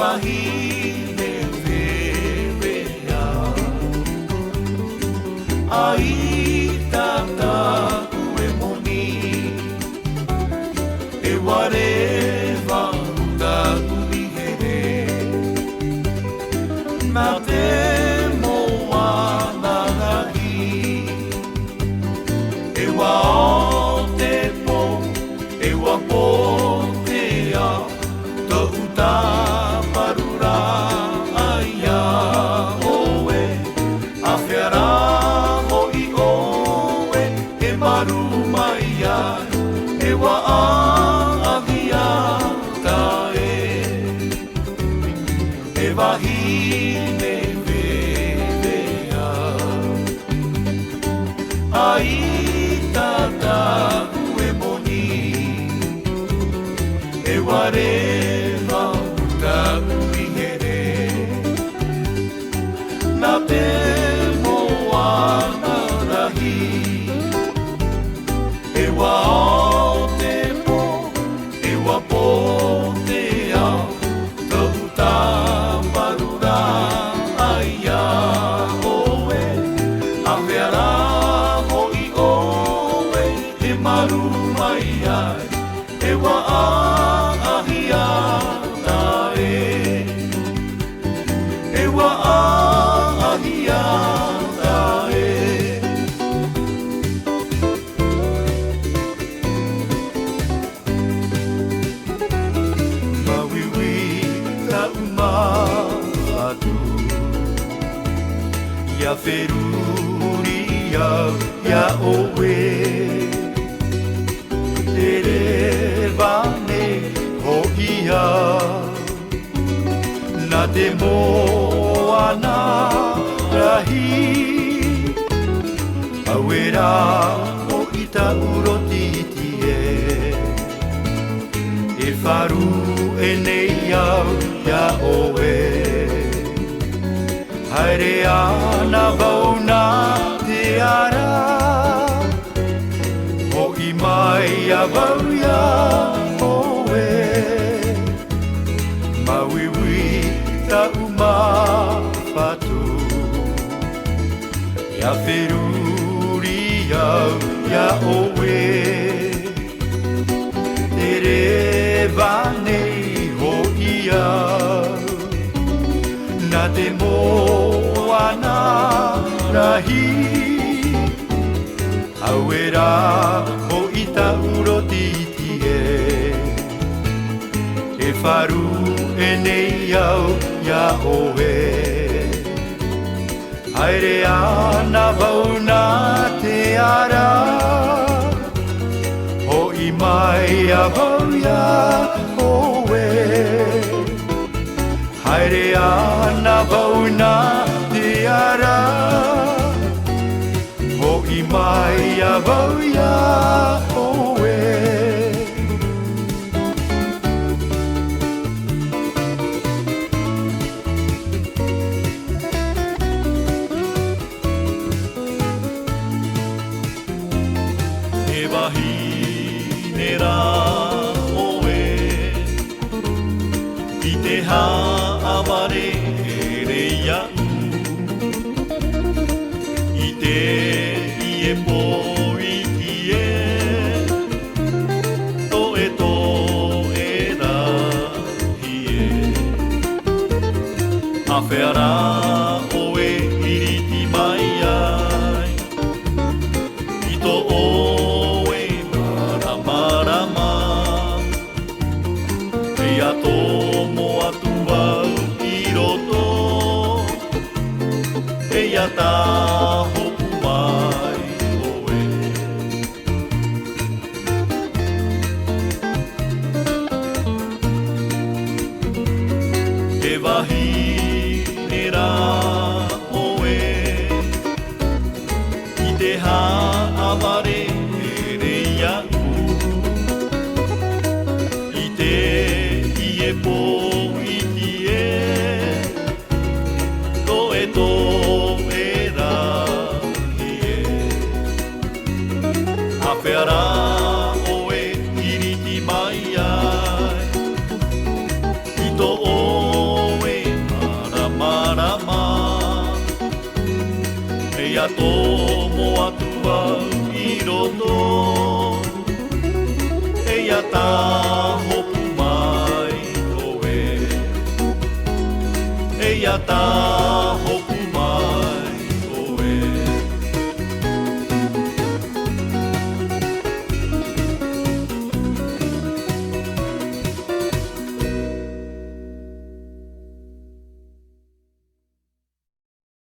Vahine veve ai tata e moni e wareva uta umihere na te moa nagahi e wa o te po e wa po te a to uta parura aia oe a whiara maru mai ai e wa a via tae e Vahine veve ai tata e moni e wareva uta umihere na te moa na rahi e wa o te po, e wa po te ao, tau ta marura aia oe, a whiara hoi oe, e maru mai ai, e wa a ahia tae, e wa a ahia tae. Mafatu ya feruria ya oe tere vane hoia na te moana rahi awera o ita urotitie e faru e nei au ya oe haere ana vauna te ara ho i mai a vauia oe Mauiui ta mafatu ya feruria ya oe tere vanei hoia na te moana rahi auera ho ita urotitie e faru e nei au ya oe haere ana vauna te ara ho i mai a vauia oe haere ana vauna te ara ho i mai a vauia oe e Vahine ra oe i te haaware re iau i te i e poi i e to e rahi e a whiara oe iriti mai ai i to oe marama e a to moa tu au i roto e a ta hopu mai oe e Vahine ra oe i te haaware re iau i te i e poi i e to e rahi e a whiara oe iriti mai ai i to o ia tomo atua I roto E ia tahopu mai koe E ia tahopu